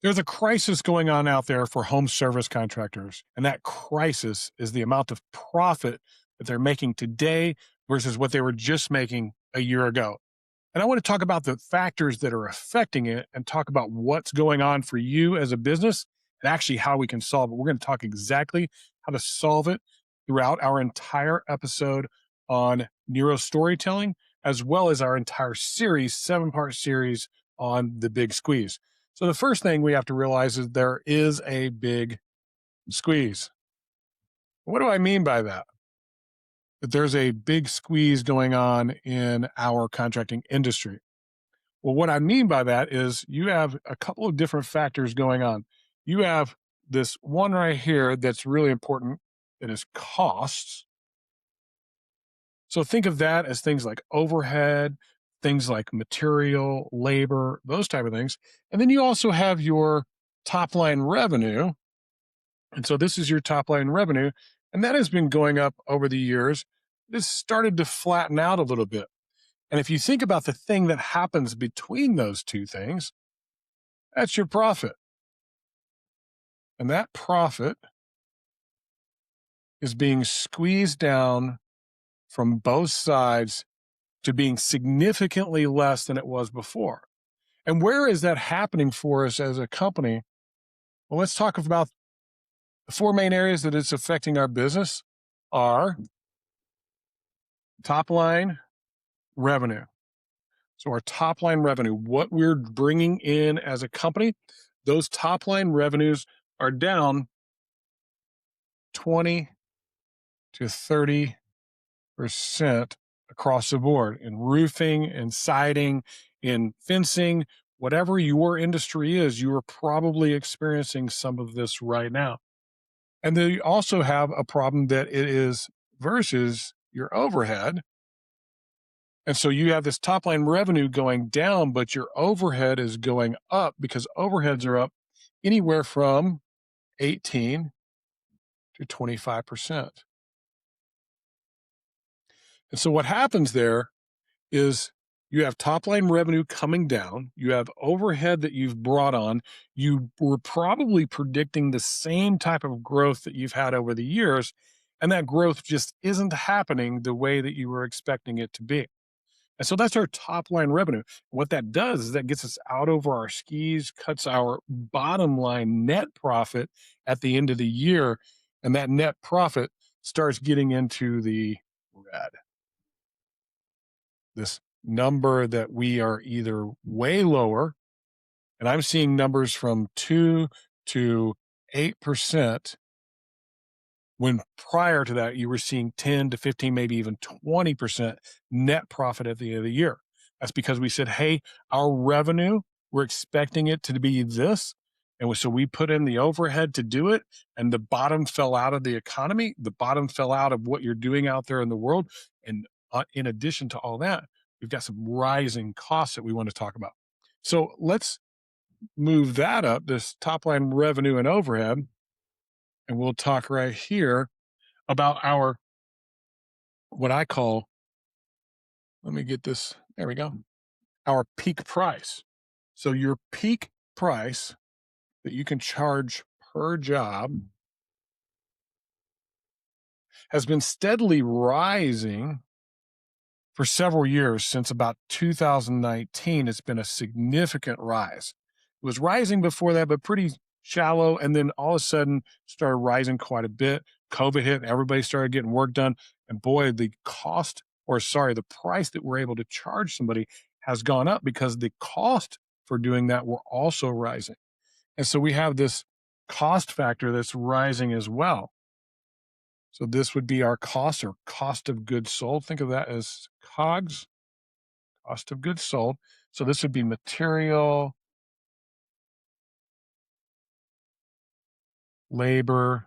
There's a crisis going on out there for home service contractors, and that crisis is the amount of profit that they're making today versus what they were just making a year ago. And I want to talk about the factors that are affecting it and talk about what's going on for you as a business and actually how we can solve it. We're going to talk exactly how to solve it throughout our entire episode on neuro storytelling, as well as our entire series, 7-part series on the big squeeze. So the first thing we have to realize is there is a big squeeze. What do I mean by that? That there's a big squeeze going on in our contracting industry. Well, what I mean by that is you have a couple of different factors going on. You have this one right here that's really important, that is costs. So think of that as things like overhead, things like material, labor, those type of things. And then you also have your top line revenue. And so this is your top line revenue. And that has been going up over the years. This started to flatten out a little bit. And if you think about the thing that happens between those two things, that's your profit. And that profit is being squeezed down from both sides to being significantly less than it was before. And where is that happening for us as a company? Well, let's talk about the 4 main areas that it's affecting our business are top line revenue. So our top line revenue, what we're bringing in as a company, those top line revenues are down 20 to 30% across the board in roofing and siding, in fencing, whatever your industry is, you are probably experiencing some of this right now. And then you also have a problem that it is versus your overhead. And so you have this top line revenue going down, but your overhead is going up because overheads are up anywhere from 18 to 25%. And so what happens there is you have top line revenue coming down, you have overhead that you've brought on, you were probably predicting the same type of growth that you've had over the years, and that growth just isn't happening the way that you were expecting it to be. And so that's our top line revenue. What that does is that gets us out over our skis, cuts our bottom line net profit at the end of the year, and that net profit starts getting into the red. This number that we are either way lower, and I'm seeing numbers from 2 to 8%, when prior to that, you were seeing 10 to 15, maybe even 20% net profit at the end of the year. That's because we said, hey, our revenue, we're expecting it to be this. And so we put in the overhead to do it, and the bottom fell out of the economy. The bottom fell out of what you're doing out there in the world. And in addition to all that, we've got some rising costs that we want to talk about. So let's move that up, this top line revenue and overhead. And we'll talk right here about our, what I call, let me get this, there we go, our peak price. So your peak price that you can charge per job has been steadily rising for several years. Since about 2019, it's been a significant rise. It was rising before that, but pretty shallow, and then all of a sudden started rising quite a bit. COVID hit, everybody started getting work done, and boy, the price that we're able to charge somebody has gone up because the cost for doing that were also rising. And so we have this cost factor that's rising as well. So this would be our cost, or cost of goods sold. Think of that as COGS, cost of goods sold. So this would be material, labor,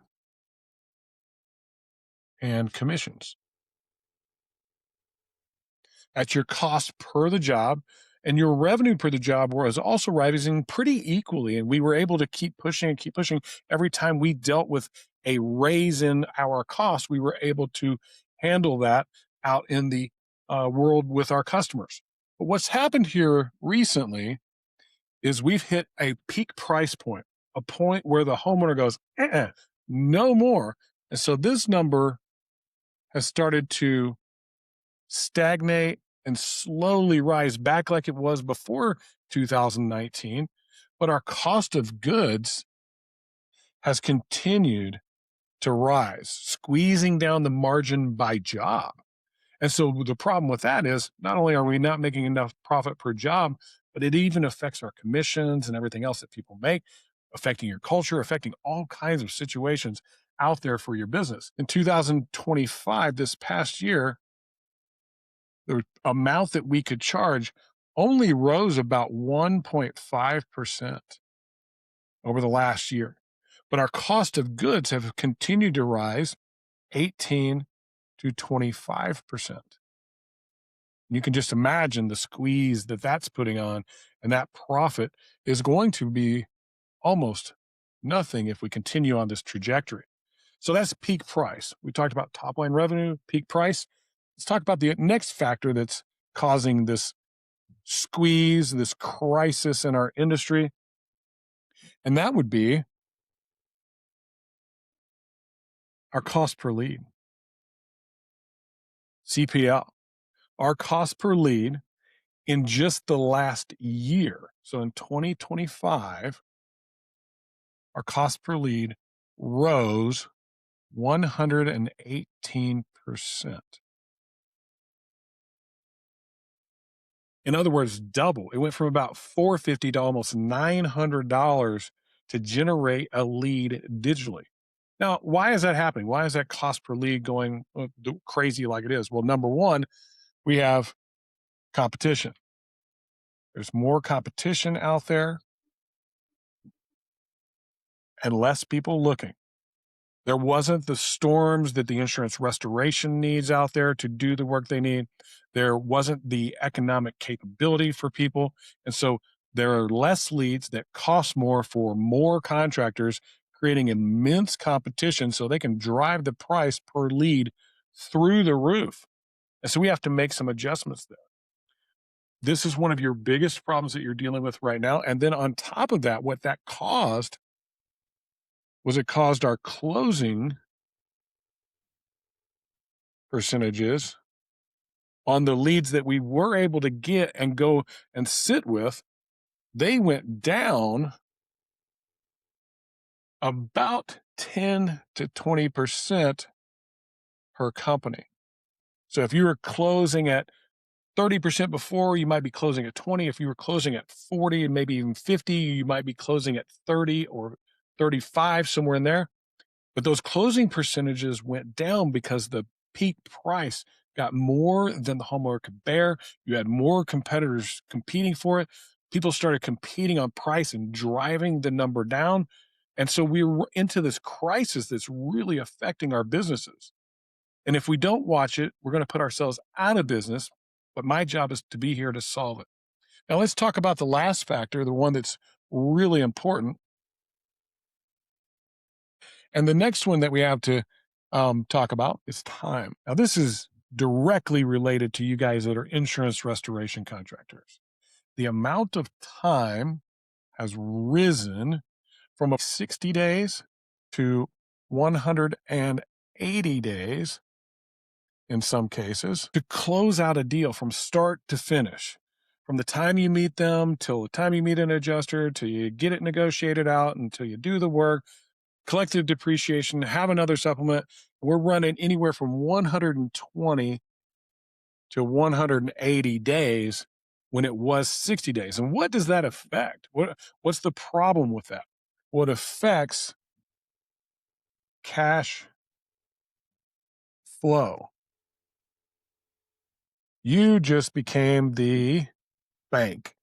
and commissions. That's your cost per the job. And your revenue per the job was also rising pretty equally. And we were able to keep pushing and keep pushing. Every time we dealt with a raise in our cost, we were able to handle that out in the world with our customers. But what's happened here recently is we've hit a peak price point, a point where the homeowner goes, no more. And so this number has started to stagnate and slowly rise back like it was before 2019. But our cost of goods has continued to rise, squeezing down the margin by job. And so the problem with that is not only are we not making enough profit per job, but it even affects our commissions and everything else that people make, affecting your culture, affecting all kinds of situations out there for your business. In 2025, this past year, the amount that we could charge only rose about 1.5% over the last year. But our cost of goods have continued to rise 18 to 25%. You can just imagine the squeeze that that's putting on, and that profit is going to be almost nothing if we continue on this trajectory. So that's peak price. We talked about top line revenue, peak price. Let's talk about the next factor that's causing this squeeze, this crisis in our industry, and that would be our cost per lead, CPL. Our cost per lead in just the last year, so in 2025, our cost per lead rose 118%. In other words, double. It went from about $450 to almost $900 to generate a lead digitally. Now, why is that happening? Why is that cost per lead going crazy like it is? Well, number one, we have competition. There's more competition out there and less people looking. There wasn't the storms that the insurance restoration needs out there to do the work they need. There wasn't the economic capability for people. And so there are less leads that cost more for more contractors, creating immense competition so they can drive the price per lead through the roof. And so we have to make some adjustments there. This is one of your biggest problems that you're dealing with right now. And then on top of that, what that caused was it caused our closing percentages on the leads that we were able to get and go and sit with, they went down about 10 to 20% per company. So if you were closing at 30% before, you might be closing at 20. If you were closing at 40 and maybe even 50, you might be closing at 30 or 35, somewhere in there. But those closing percentages went down because the peak price got more than the homeowner could bear. You had more competitors competing for it. People started competing on price and driving the number down. And so we were into this crisis that's really affecting our businesses. And if we don't watch it, we're going to put ourselves out of business. But my job is to be here to solve it. Now let's talk about the last factor, the one that's really important. And the next one that we have to talk about is time. Now, this is directly related to you guys that are insurance restoration contractors. The amount of time has risen from 60 days to 180 days in some cases to close out a deal from start to finish. From the time you meet them till the time you meet an adjuster, till you get it negotiated out, until you do the work, collective depreciation, have another supplement. We're running anywhere from 120 to 180 days when it was 60 days. And what does that affect? What's the problem with that? What affects cash flow? You just became the bank.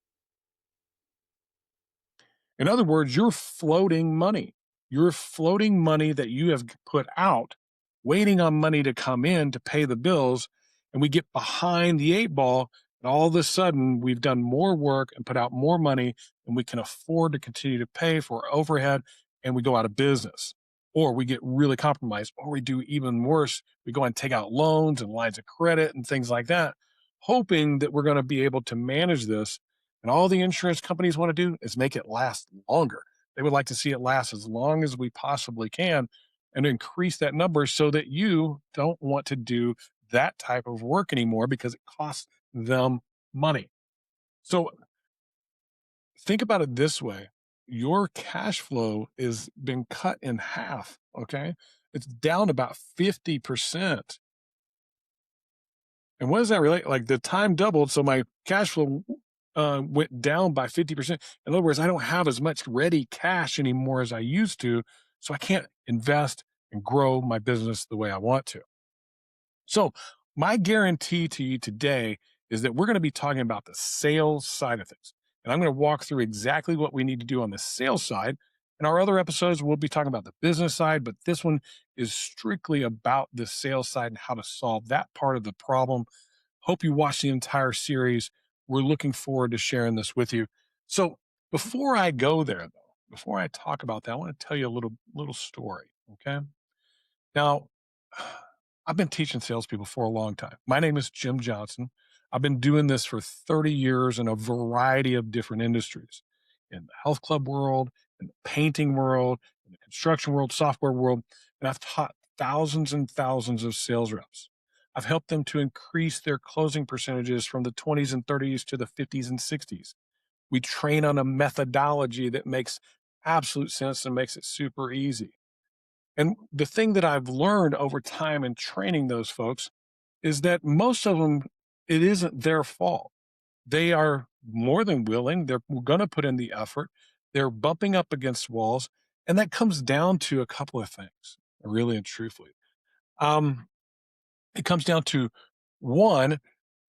In other words, you're floating money. You're floating money that you have put out, waiting on money to come in to pay the bills. And we get behind the eight ball. And all of a sudden, we've done more work and put out more money than we can afford to continue to pay for overhead. And we go out of business, or we get really compromised, or we do even worse. We go and take out loans and lines of credit and things like that, hoping that we're going to be able to manage this. And all the insurance companies want to do is make it last longer. They would like to see it last as long as we possibly can and increase that number so that you don't want to do that type of work anymore because it costs them money. So think about it this way. Your cash flow is been cut in half, okay? It's down about 50%. And what does that relate? Like the time doubled, so my cash flow went down by 50%. In other words, I don't have as much ready cash anymore as I used to, so I can't invest and grow my business the way I want to. So, my guarantee to you today is that we're going to be talking about the sales side of things. And I'm going to walk through exactly what we need to do on the sales side. In our other episodes, we'll be talking about the business side, but this one is strictly about the sales side and how to solve that part of the problem. Hope you watch the entire series. We're looking forward to sharing this with you. So, before I go there, though, before I talk about that, I want to tell you a little story. Okay. Now, I've been teaching salespeople for a long time. My name is Jim Johnson. I've been doing this for 30 years in a variety of different industries in the health club world, in the painting world, in the construction world, software world. And I've taught thousands and thousands of sales reps. I've helped them to increase their closing percentages from the 20s and 30s to the 50s and 60s. We train on a methodology that makes absolute sense and makes it super easy. And the thing that I've learned over time in training those folks is that most of them, it isn't their fault. They are more than willing. They're going to put in the effort. They're bumping up against walls. And that comes down to a couple of things, really and truthfully. Um, it comes down to one,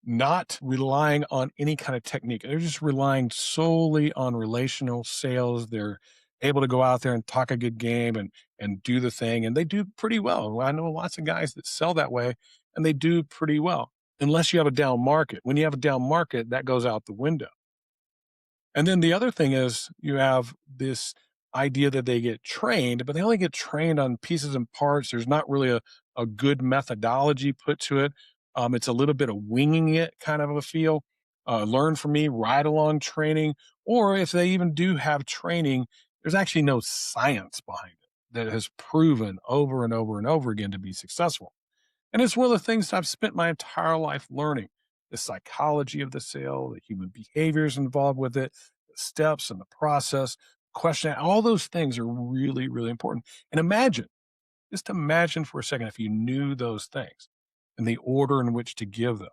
not relying on any kind of technique. They're just relying solely on relational sales. They're able to go out there and talk a good game and do the thing, and they do pretty well. I know lots of guys that sell that way, and they do pretty well. Unless you have a down market. When you have a down market, that goes out the window. And then the other thing is you have this idea that they get trained, but they only get trained on pieces and parts. There's not really a good methodology put to it. It's a little bit of winging it kind of a feel. Learn from me, ride along training, or if they even do have training, there's actually no science behind it that has proven over and over and over again to be successful. And it's one of the things I've spent my entire life learning the psychology of the sale, the human behaviors involved with it, the steps and the process, question, all those things are really, really important. And imagine, just imagine for a second if you knew those things and the order in which to give them.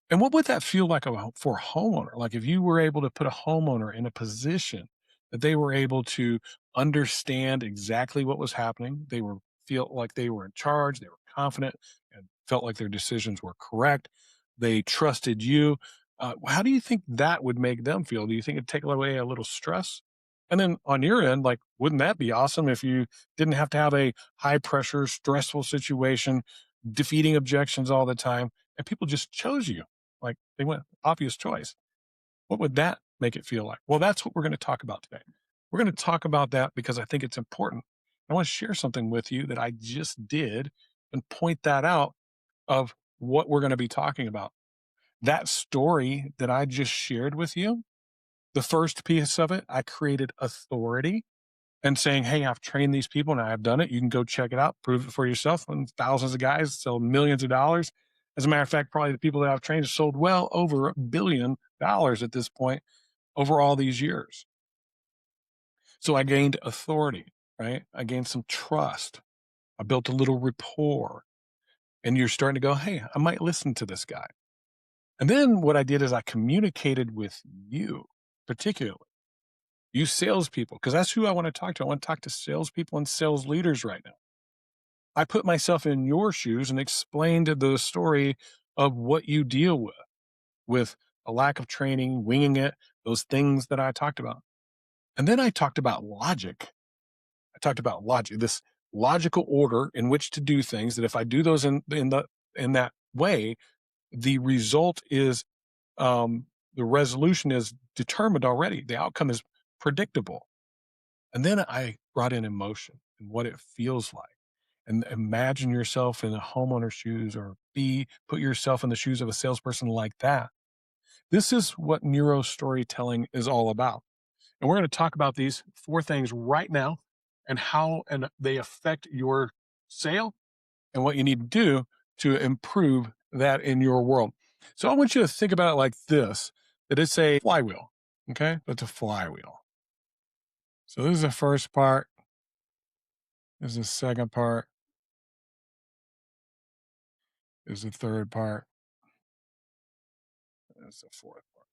And what would that feel like for a homeowner? Like if you were able to put a homeowner in a position that they were able to understand exactly what was happening, they were feel like they were in charge, they were confident, and felt like their decisions were correct. They trusted you. How do you think that would make them feel? Do you think it'd take away a little stress? And then on your end, like, wouldn't that be awesome if you didn't have to have a high pressure, stressful situation, defeating objections all the time, and people just chose you? Like they went obvious choice. What would that make it feel like? Well, that's what we're going to talk about today. We're going to talk about that because I think it's important. I want to share something with you that I just did and point that out of what we're going to be talking about. That story that I just shared with you, the first piece of it, I created authority and saying, hey, I've trained these people and I've done it. You can go check it out, prove it for yourself. And thousands of guys sell millions of dollars. As a matter of fact, probably the people that I've trained have sold well over $1 billion at this point over all these years. So I gained authority, right? I gained some trust. I built a little rapport. And you're starting to go, hey, I might listen to this guy. And then what I did is I communicated with you, particularly you salespeople, because that's who I want to talk to. I want to talk to salespeople and sales leaders right now. I put myself in your shoes and explained the story of what you deal with a lack of training, winging it, those things that I talked about. And then I talked about logic. I talked about logic, this logical order in which to do things that if I do those in that way, the result is the resolution is determined already. The outcome is predictable. And then I brought in emotion and what it feels like. And imagine yourself in a homeowner's shoes or put yourself in the shoes of a salesperson like that. This is what neuro storytelling is all about. And we're going to talk about these four things right now and how and they affect your sale and what you need to do to improve that in your world. So I want you to think about it like this, that it's a flywheel. Okay. It's a flywheel. So this is the first part. This is the second part. This is the third part. This is the fourth part.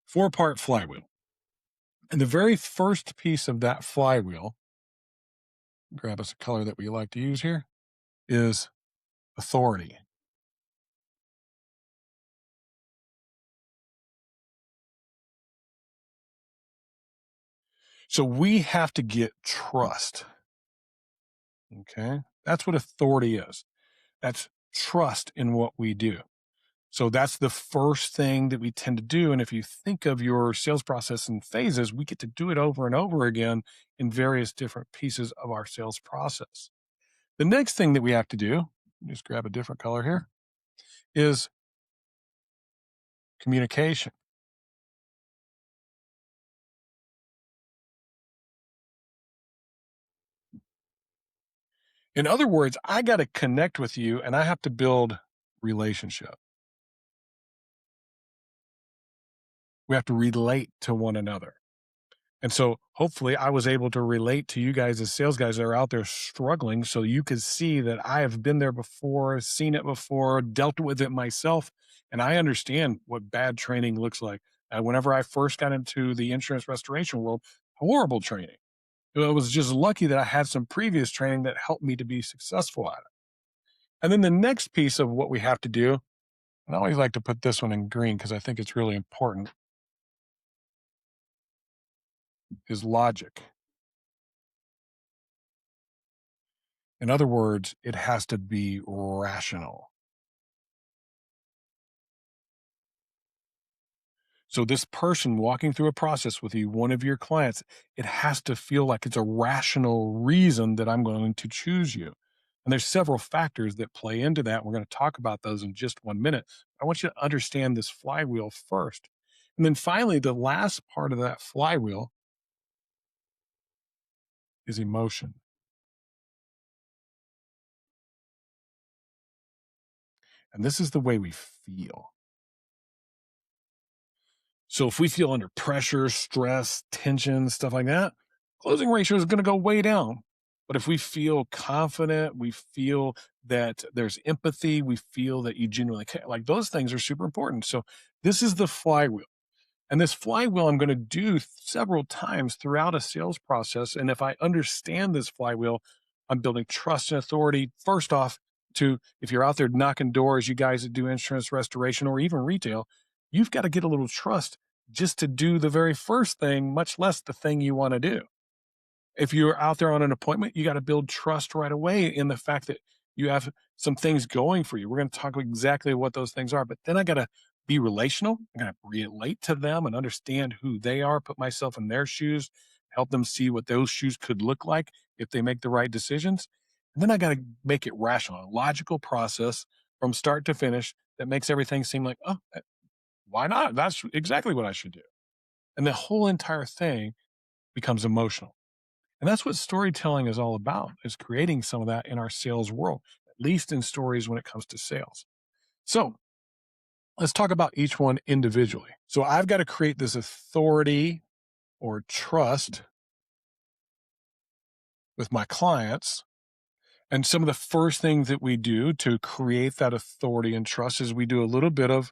Four-part flywheel. And the very first piece of that flywheel, grab us a color that we like to use here, is authority. So we have to get trust. Okay. That's what authority is. That's trust in what we do. So that's the first thing that we tend to do. And if you think of your sales process in phases, we get to do it over and over again in various different pieces of our sales process. The next thing that we have to do, just grab a different color here, is communication. In other words, I got to connect with you and I have to build relationship. We have to relate to one another. And so hopefully I was able to relate to you guys as sales guys that are out there struggling so you could see that I have been there before, seen it before, dealt with it myself, and I understand what bad training looks like. Whenever I first got into the insurance restoration world, horrible training. I was just lucky that I had some previous training that helped me to be successful at it. And then the next piece of what we have to do, and I always like to put this one in green because I think it's really important, is logic. In other words, it has to be rational. So this person walking through a process with you, one of your clients, it has to feel like it's a rational reason that I'm going to choose you. And there's several factors that play into that. We're going to talk about those in just 1 minute. I want you to understand this flywheel first. And then finally, the last part of that flywheel is emotion. And this is the way we feel. So if we feel under pressure, stress, tension, stuff like that, closing ratio is going to go way down. But if we feel confident, we feel that there's empathy, we feel that you genuinely care, like those things are super important. So this is the flywheel. And this flywheel I'm going to do several times throughout a sales process. And if I understand this flywheel, I'm building trust and authority. First off, to if you're out there knocking doors, you guys that do insurance restoration or even retail, you've got to get a little trust just to do the very first thing, much less the thing you want to do. If you're out there on an appointment, you got to build trust right away in the fact that you have some things going for you. We're going to talk exactly what those things are, but then I got to be relational. I got to relate to them and understand who they are, put myself in their shoes, help them see what those shoes could look like if they make the right decisions. And then I got to make it rational, a logical process from start to finish that makes everything seem like, oh, why not? That's exactly what I should do. And the whole entire thing becomes emotional. And that's what storytelling is all about, is creating some of that in our sales world, at least in stories when it comes to sales. So let's talk about each one individually. So I've got to create this authority or trust with my clients. And some of the first things that we do to create that authority and trust is we do a little bit of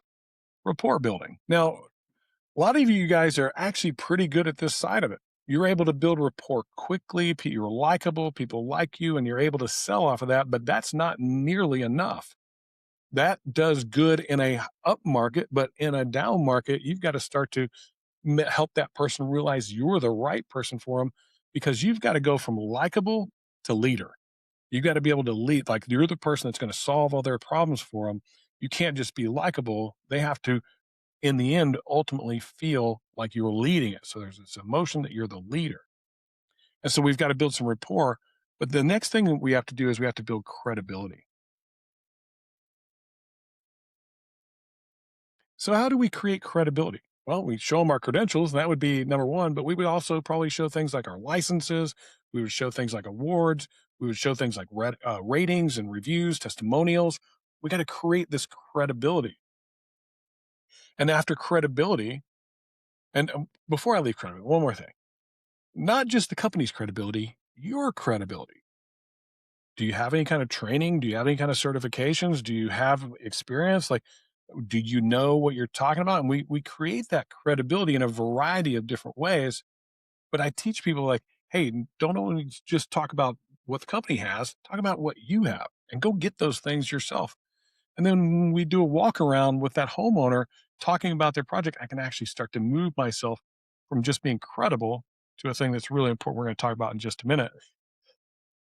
rapport building. Now, a lot of you guys are actually pretty good at this side of it. You're able to build rapport quickly. You're likable. People like you, and you're able to sell off of that. But that's not nearly enough. That does good in a up market, but in a down market, you've got to start to help that person realize you're the right person for them, because you've got to go from likable to leader. You got to be able to lead, like you're the person that's going to solve all their problems for them. You can't just be likable. They have to, in the end, ultimately feel like you're leading it. So there's this emotion that you're the leader. And so we've got to build some rapport. But the next thing that we have to do is we have to build credibility. So, how do we create credibility? Well, we show them our credentials. That would be number one, but we would also probably show things like our licenses. We would show things like awards. We would show things like ratings and reviews, testimonials. We got to create this credibility. And after credibility, and before I leave credibility, one more thing, not just the company's credibility, your credibility. Do you have any kind of training? Do you have any kind of certifications? Do you have experience? Like, do you know what you're talking about? And we create that credibility in a variety of different ways. But I teach people like, hey, don't only just talk about what the company has, talk about what you have and go get those things yourself. And then when we do a walk around with that homeowner talking about their project, I can actually start to move myself from just being credible to a thing that's really important. We're going to talk about in just a minute.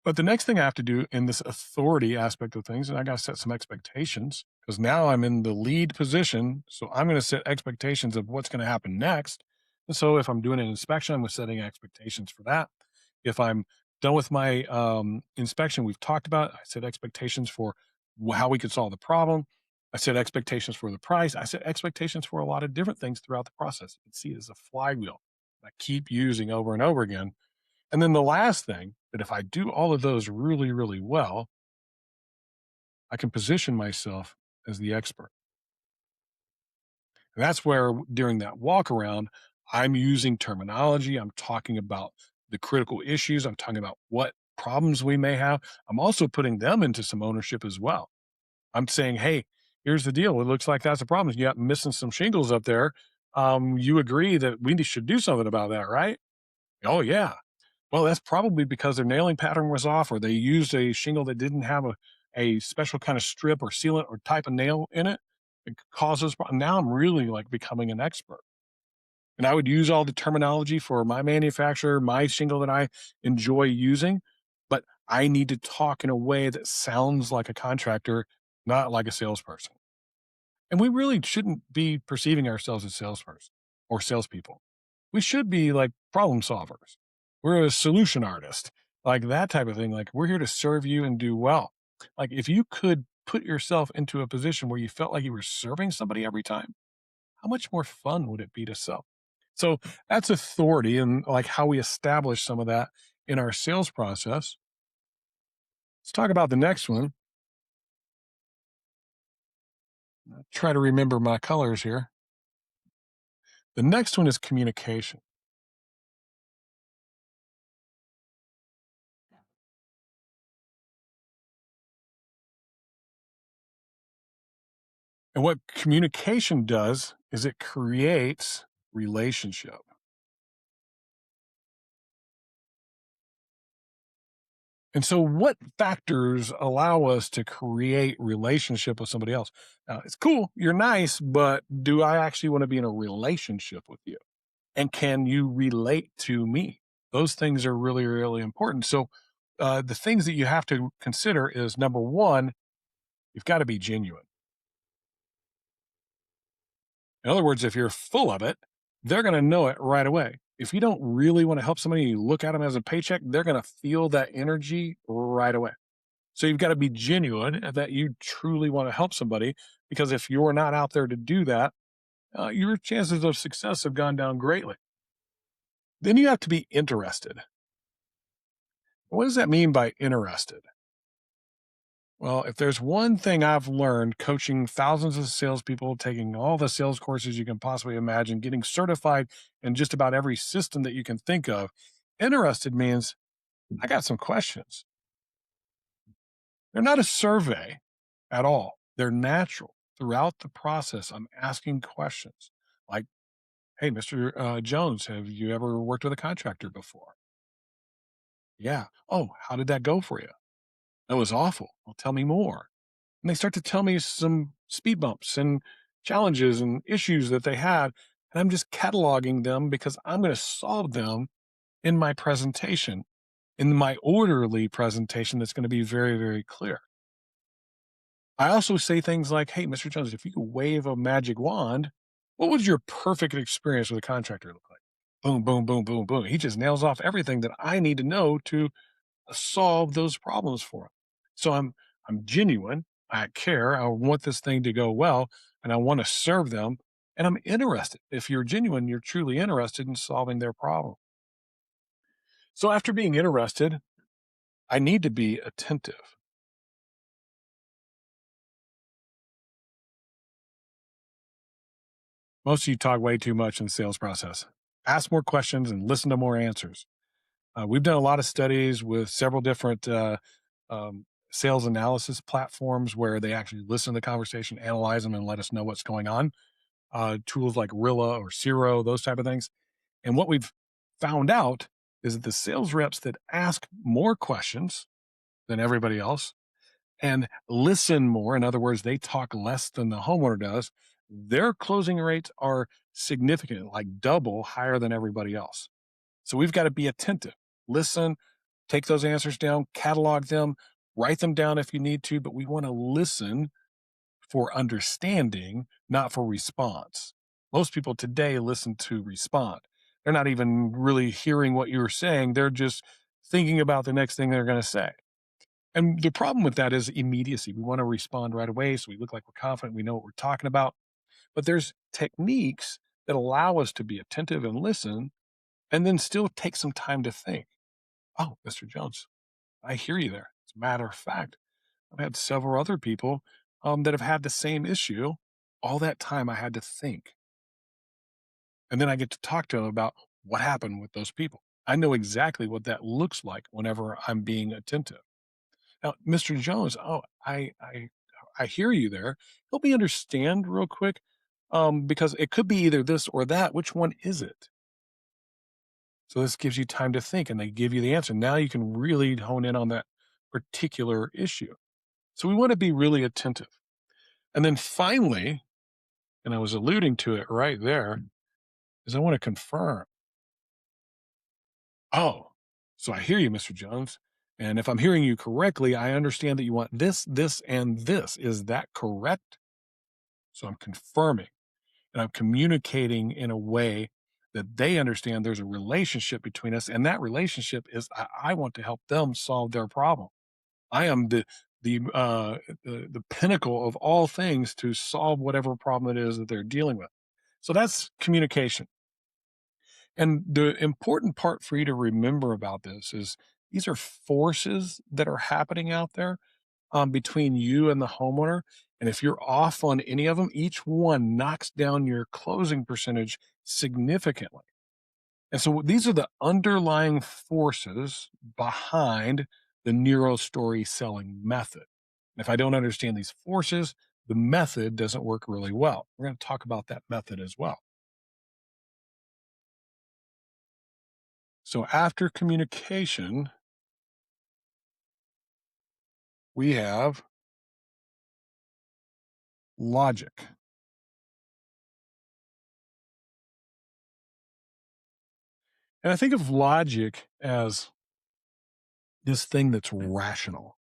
But the next thing I have to do in this authority aspect of things, and I got to set some expectations because now I'm in the lead position. So I'm going to set expectations of what's going to happen next. And so if I'm doing an inspection, I'm setting expectations for that. If I'm done with my inspection, we've talked about, I set expectations for how we could solve the problem. I set expectations for the price. I set expectations for a lot of different things throughout the process. You can see it as a flywheel I keep using over and over again, and then the last thing that if I do all of those really, really well, I can position myself as the expert. And that's where during that walk around, I'm using terminology. I'm talking about the critical issues. I'm talking about what problems we may have. I'm also putting them into some ownership as well. I'm saying, hey, here's the deal. It looks like that's a problem. You got missing some shingles up there. You agree that we should do something about that, right? Oh, yeah. Well, that's probably because their nailing pattern was off, or they used a shingle that didn't have a special kind of strip or sealant or type of nail in it. It causes now I'm really like becoming an expert. And I would use all the terminology for my manufacturer, my shingle that I enjoy using, but I need to talk in a way that sounds like a contractor, not like a salesperson. And we really shouldn't be perceiving ourselves as salesperson or salespeople. We should be like problem solvers. We're a solution artist, like that type of thing. Like we're here to serve you and do well. Like if you could put yourself into a position where you felt like you were serving somebody every time, how much more fun would it be to sell? So that's authority and like how we establish some of that in our sales process. Let's talk about the next one. Try to remember my colors here. The next one is communication. And what communication does is it creates relationship. And so what factors allow us to create relationship with somebody else? Now, it's cool, you're nice, but do I actually want to be in a relationship with you? And can you relate to me? Those things are really, really important. So the things that you have to consider is number one, you've got to be genuine. In other words, if you're full of it, they're going to know it right away. If you don't really want to help somebody, you look at them as a paycheck, they're going to feel that energy right away. So you've got to be genuine and that you truly want to help somebody, because if you're not out there to do that, your chances of success have gone down greatly. Then you have to be interested. What does that mean by interested? Well, if there's one thing I've learned coaching thousands of salespeople, taking all the sales courses you can possibly imagine, getting certified in just about every system that you can think of, interested means I got some questions. They're not a survey at all, they're natural. Throughout the process, I'm asking questions like, hey, Mr. Jones, have you ever worked with a contractor before? Yeah. Oh, how did that go for you? That was awful. Well, tell me more. And they start to tell me some speed bumps and challenges and issues that they had. And I'm just cataloging them because I'm going to solve them in my presentation, in my orderly presentation that's going to be very, very clear. I also say things like, hey, Mr. Jones, if you could wave a magic wand, what would your perfect experience with a contractor look like? Boom, boom, boom, boom, boom. He just nails off everything that I need to know to solve those problems for them. So I'm genuine. I care. I want this thing to go well, and I want to serve them. And I'm interested. If you're genuine, you're truly interested in solving their problem. So after being interested, I need to be attentive. Most of you talk way too much in the sales process. Ask more questions and listen to more answers. We've done a lot of studies with several different sales analysis platforms where they actually listen to the conversation, analyze them, and let us know what's going on. Tools like Rilla or Zero, those type of things. And what we've found out is that the sales reps that ask more questions than everybody else and listen more, in other words, they talk less than the homeowner does, their closing rates are significant, like double higher than everybody else. So we've got to be attentive, listen, take those answers down, catalog them, write them down if you need to, but we want to listen for understanding, not for response. Most people today listen to respond. They're not even really hearing what you're saying. They're just thinking about the next thing they're going to say. And the problem with that is immediacy. We want to respond right away. So we look like we're confident. We know what we're talking about. But there's techniques that allow us to be attentive and listen and then still take some time to think. Oh, Mr. Jones, I hear you there. As a matter of fact, I've had several other people that have had the same issue. All that time I had to think. And then I get to talk to them about what happened with those people. I know exactly what that looks like whenever I'm being attentive. Now, Mr. Jones, oh, I hear you there. Help me understand real quick, because it could be either this or that. Which one is it? So this gives you time to think, and they give you the answer. Now you can really hone in on that particular issue. So we want to be really attentive. And then finally, and I was alluding to it right there, is I want to confirm. Oh, so I hear you, Mr. Jones. And if I'm hearing you correctly, I understand that you want this, this, and this. Is that correct? So I'm confirming and I'm communicating in a way that they understand there's a relationship between us. And that relationship is I want to help them solve their problem. I am the pinnacle of all things to solve whatever problem it is that they're dealing with. So that's communication. And the important part for you to remember about this is these are forces that are happening out there between you and the homeowner. And if you're off on any of them, each one knocks down your closing percentage significantly. And so these are the underlying forces behind the Neuro Story Selling method. And if I don't understand these forces, the method doesn't work really well. We're going to talk about that method as well. So after communication, we have logic. And I think of logic as this thing that's rational.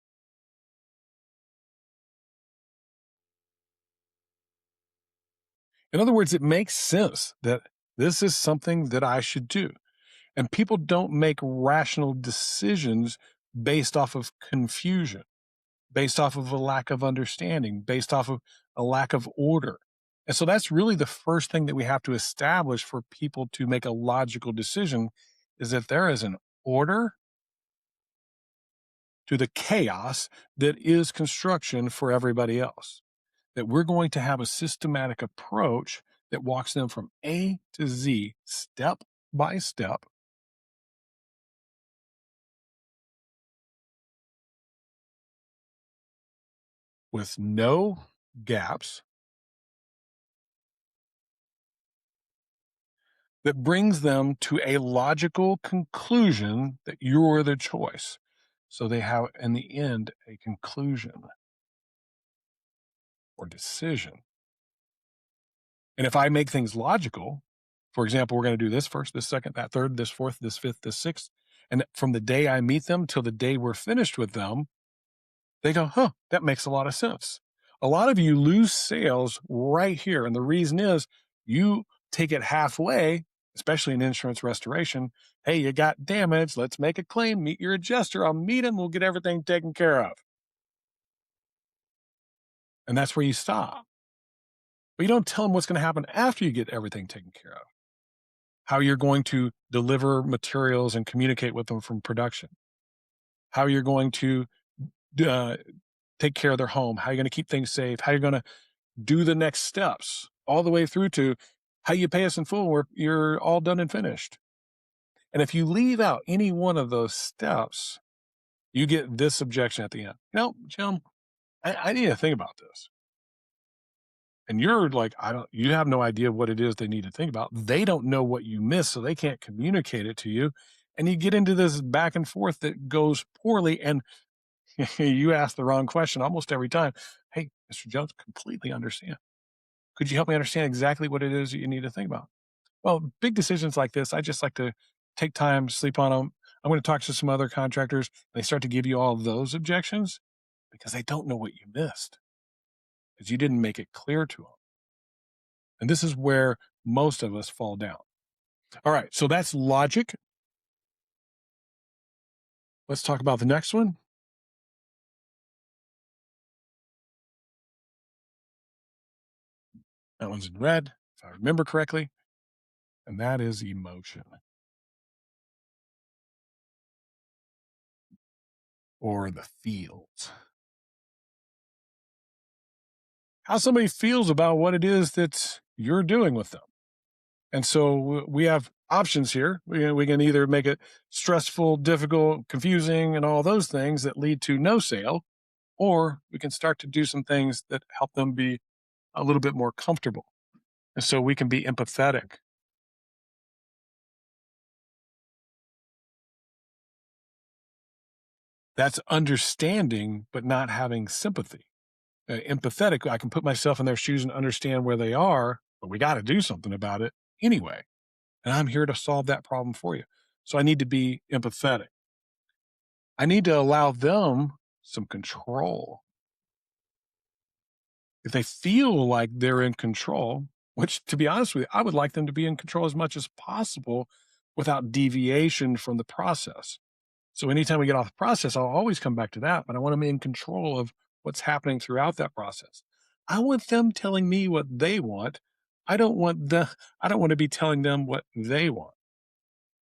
In other words, it makes sense that this is something that I should do. And people don't make rational decisions based off of confusion, based off of a lack of understanding, based off of a lack of order. And so that's really the first thing that we have to establish for people to make a logical decision is that there is an order to the chaos that is construction for everybody else. That we're going to have a systematic approach that walks them from A to Z, step by step, with no gaps, that brings them to a logical conclusion that you're the choice. So they have, in the end, a conclusion or decision. And if I make things logical, for example, we're going to do this first, this second, that third, this fourth, this fifth, this sixth. And from the day I meet them till the day we're finished with them, they go, huh, that makes a lot of sense. A lot of you lose sales right here. And the reason is you take it halfway, especially in insurance restoration. Hey, you got damage. Let's make a claim. Meet your adjuster. I'll meet him. We'll get everything taken care of. And that's where you stop. but you don't tell them what's going to happen after you get everything taken care of, how you're going to deliver materials and communicate with them from production, how you're going to uh, take care of their home, how you're going to keep things safe, how you're going to do the next steps, all the way through to how you pay us in full where you're all done and finished. And if you leave out any one of those steps, you get this objection at the end. Jim, I need to think about this. And you're like, you have no idea what it is they need to think about. They don't know what you missed, so they can't communicate it to you. And you get into this back and forth that goes poorly. And you ask the wrong question almost every time. Hey, Mr. Jones, completely understand. Could you help me understand exactly what it is that you need to think about? Well, big decisions like this, I just like to take time, sleep on them. I'm going to talk to some other contractors. They start to give you all of those objections because they don't know what you missed because you didn't make it clear to them. And this is where most of us fall down. All right. So that's logic. Let's talk about the next one. That one's in red, if I remember correctly. And that is emotion or the feels. How somebody feels about what it is that you're doing with them. And so we have options here. We can either make it stressful, difficult, confusing, and all those things that lead to no sale, or we can start to do some things that help them be a little bit more comfortable. And so we can be empathetic. That's understanding, but not having sympathy. Empathetic, I can put myself in their shoes and understand where they are, but we got to do something about it anyway. And I'm here to solve that problem for you. So I need to be empathetic. I need to allow them some control. If they feel like they're in control, which to be honest with you, I would like them to be in control as much as possible without deviation from the process. So anytime we get off the process, I'll always come back to that, but I want them in control of what's happening throughout that process. I want them telling me what they want. I don't want to be telling them what they want.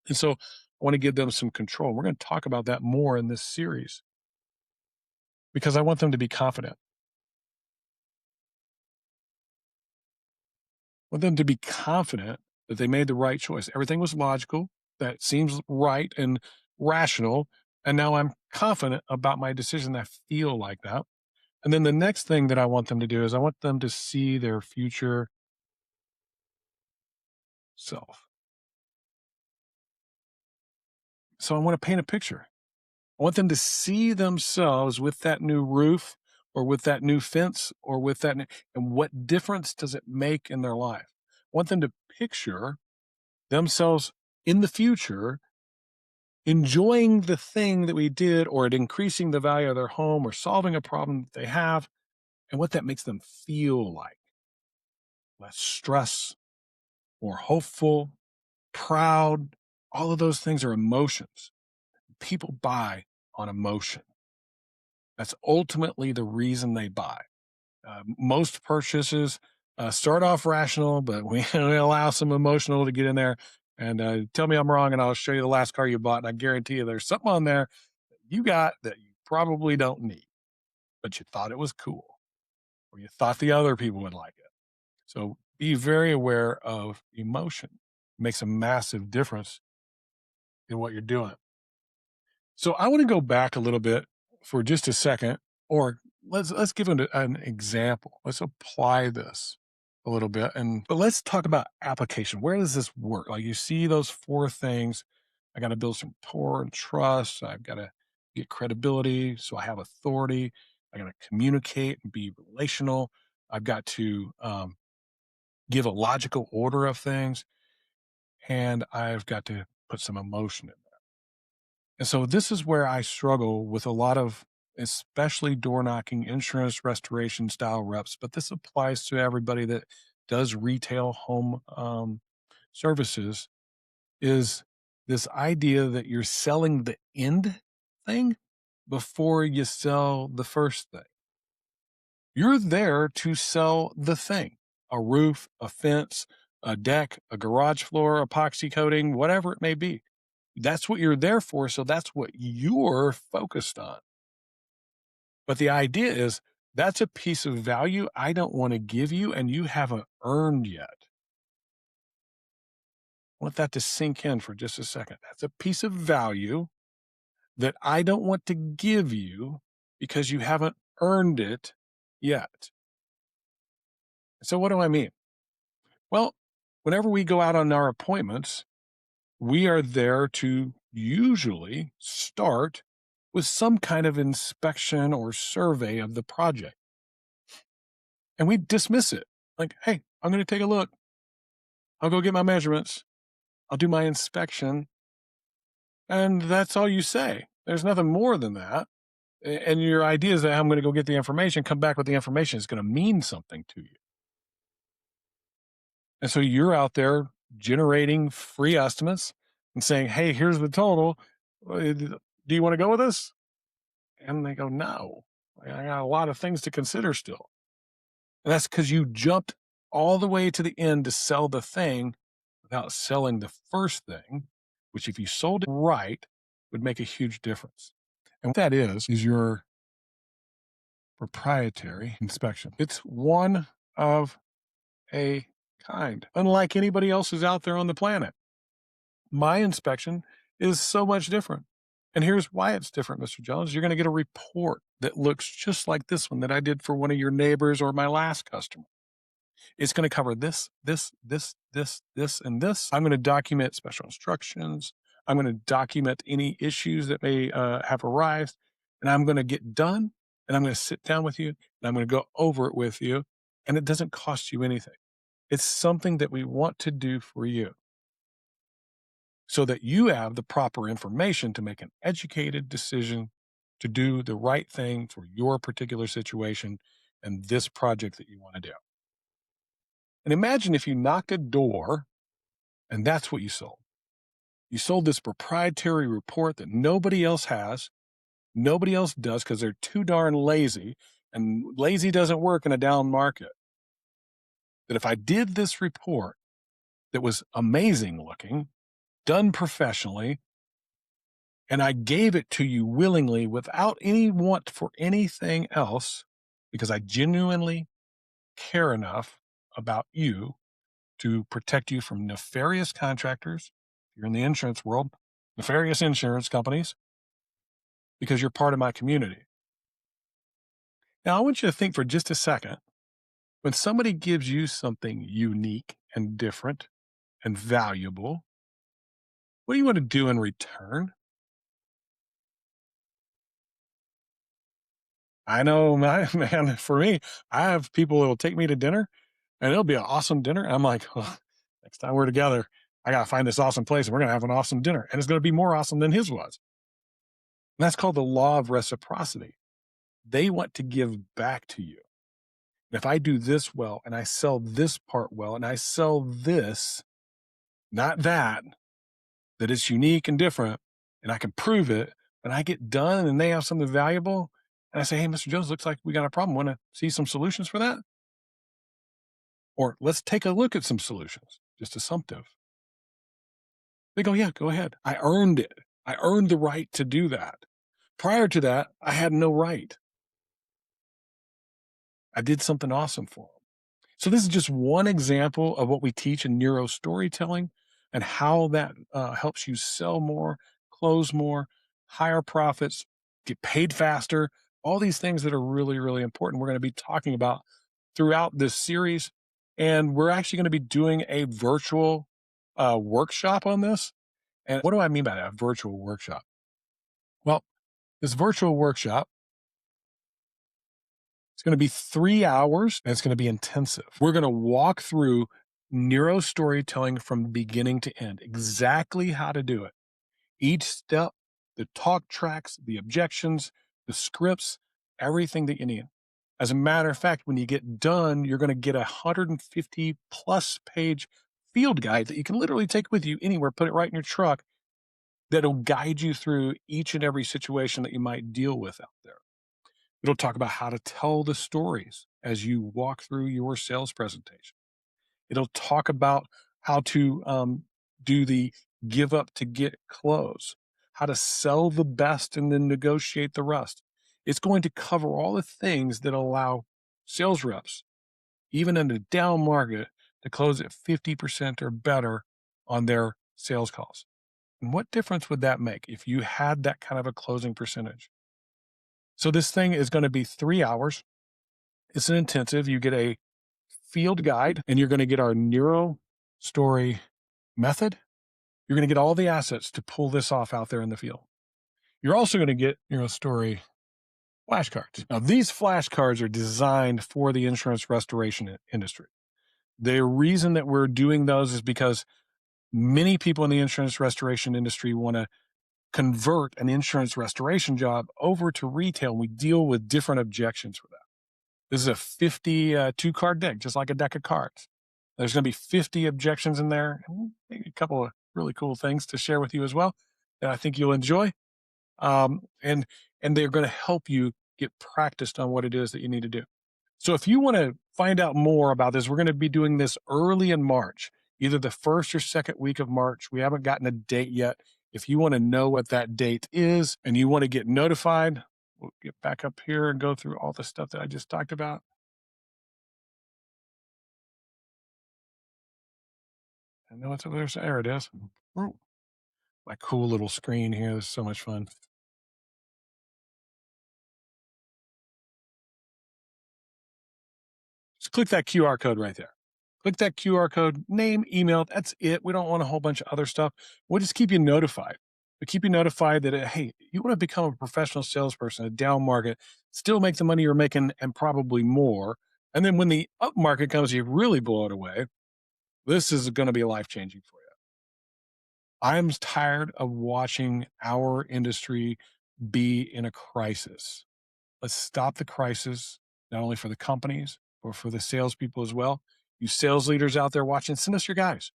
And so I want to give them some control. We're going to talk about that more in this series because I want them to be confident. I want them to be confident that they made the right choice. Everything was logical. That seems right and rational. And now I'm confident about my decision. I feel like that. And then the next thing that I want them to do is I want them to see their future self. So I want to paint a picture. I want them to see themselves with that new roof or with that new fence or with that. And what difference does it make in their life? I want them to picture themselves in the future enjoying the thing that we did or it increasing the value of their home or solving a problem that they have and what that makes them feel like. Less stress, more hopeful, proud. All of those things are emotions. People buy on emotion. That's ultimately the reason they buy. Most purchases start off rational, but we allow some emotional to get in there. And tell me I'm wrong, and I'll show you the last car you bought. And I guarantee you there's something on there that you got that you probably don't need, but you thought it was cool, or you thought the other people would like it. So be very aware of emotion. It makes a massive difference in what you're doing. So I want to go back a little bit for just a second, or let's give an example. Let's apply this a little bit, but let's talk about application. Where does this work? Like you see those four things. I got to build some rapport and trust. I've got to get credibility, so I have authority. I got to communicate and be relational. I've got to give a logical order of things, and I've got to put some emotion in. And so this is where I struggle with a lot of, especially door knocking, insurance restoration style reps, but this applies to everybody that does retail home services, is this idea that you're selling the end thing before you sell the first thing. You're there to sell the thing. a roof, a fence, a deck, a garage floor, epoxy coating, whatever it may be. That's what you're there for. So that's what you're focused on. But the idea is that's a piece of value I don't want to give you and you haven't earned yet. I want that to sink in for just a second. That's a piece of value that I don't want to give you because you haven't earned it yet. So, what do I mean? Well, whenever we go out on our appointments, we are there to usually start with some kind of inspection or survey of the project. And we dismiss it like, hey, I'm going to take a look. I'll go get my measurements. I'll do my inspection. And that's all you say. There's nothing more than that. And your idea is that I'm going to go get the information, come back with the information is going to mean something to you. And so you're out there generating free estimates and saying, hey, here's the total. Do you want to go with us? And they go, no, I got a lot of things to consider still. And that's because you jumped all the way to the end to sell the thing without selling the first thing, which if you sold it right, would make a huge difference. And what that is your proprietary inspection. It's one of a kind, unlike anybody else's out there on the planet. My inspection is so much different. And here's why it's different, Mr. Jones. You're going to get a report that looks just like this one that I did for one of your neighbors or my last customer. It's going to cover this, and this. I'm going to document special instructions. I'm going to document any issues that may have arisen. And I'm going to get done and I'm going to sit down with you and I'm going to go over it with you. And it doesn't cost you anything. It's something that we want to do for you so that you have the proper information to make an educated decision to do the right thing for your particular situation and this project that you want to do. And imagine if you knocked a door and that's what you sold. You sold this proprietary report that nobody else has, nobody else does because they're too darn lazy, and lazy doesn't work in a down market. That if I did this report that was amazing looking, done professionally, and I gave it to you willingly without any want for anything else, because I genuinely care enough about you to protect you from nefarious contractors. You're in the insurance world, nefarious insurance companies, because you're part of my community. Now, I want you to think for just a second, when somebody gives you something unique and different and valuable, what do you want to do in return? I know, man, for me, I have people that will take me to dinner and it'll be an awesome dinner. I'm like, oh, next time we're together, I got to find this awesome place and we're going to have an awesome dinner. And it's going to be more awesome than his was. And that's called the law of reciprocity. They want to give back to you. And if I do this well and I sell this part well and I sell this, not that, that it's unique and different and I can prove it, and I get done and they have something valuable and I say, hey, Mr. Jones, looks like we got a problem. Want to see some solutions for that? Or let's take a look at some solutions, just assumptive. They go, yeah, go ahead. I earned it. I earned the right to do that. Prior to that, I had no right. I did something awesome for them. So this is just one example of what we teach in neuro storytelling and how that helps you sell more, close more, higher profits, get paid faster, all these things that are really, really important. We're going to be talking about throughout this series. And we're actually going to be doing a virtual workshop on this. And what do I mean by that, virtual workshop? Well, this virtual workshop, it's going to be 3 hours and it's going to be intensive. We're going to walk through neuro storytelling from beginning to end, exactly how to do it. Each step, the talk tracks, the objections, the scripts, everything that you need. As a matter of fact, when you get done, you're going to get a 150 plus page field guide that you can literally take with you anywhere, put it right in your truck, that'll guide you through each and every situation that you might deal with out there. It'll talk about how to tell the stories as you walk through your sales presentation. It'll talk about how to do the give up to get close, how to sell the best and then negotiate the rest. It's going to cover all the things that allow sales reps, even in a down market, to close at 50% or better on their sales calls. And what difference would that make if you had that kind of a closing percentage? So this thing is going to be 3 hours. It's an intensive. You get a field guide and you're going to get our Neuro Story method. You're going to get all the assets to pull this off out there in the field. You're also going to get Neuro Story flashcards. Now, these flashcards are designed for the insurance restoration industry. The reason that we're doing those is because many people in the insurance restoration industry want to convert an insurance restoration job over to retail. We deal with different objections for that. This is a 52 card deck, just like a deck of cards. There's going to be 50 objections in there, and maybe a couple of really cool things to share with you as well that I think you'll enjoy. And they're going to help you get practiced on what it is that you need to do. So if you want to find out more about this, we're going to be doing this early in March, either the first or second week of March. We haven't gotten a date yet. If you want to know what that date is and you want to get notified, we'll get back up here and go through all the stuff that I just talked about. I know it's over there. So there it is. Oh, my cool little screen here. This is so much fun. Just click that QR code right there. Click that QR code, name, email. That's it. We don't want a whole bunch of other stuff. We'll just keep you notified. We keep you notified that, hey, you want to become a professional salesperson, a down market, still make the money you're making and probably more. And then when the up market comes, you really blow it away. This is going to be life changing for you. I'm tired of watching our industry be in a crisis. Let's stop the crisis, not only for the companies, but for the salespeople as well. You sales leaders out there watching, send us your guys.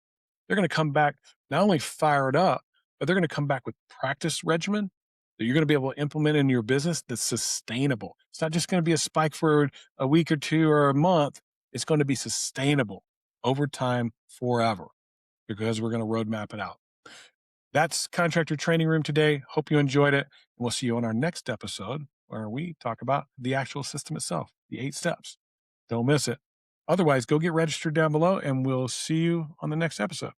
They're going to come back not only fired up, but they're going to come back with practice regimen that you're going to be able to implement in your business that's sustainable. It's not just going to be a spike for a week or two or a month. It's going to be sustainable over time forever because we're going to roadmap it out. That's Contractor Training Room today. Hope you enjoyed it. We'll see you on our next episode where we talk about the actual system itself, the 8 steps. Don't miss it. Otherwise, go get registered down below and we'll see you on the next episode.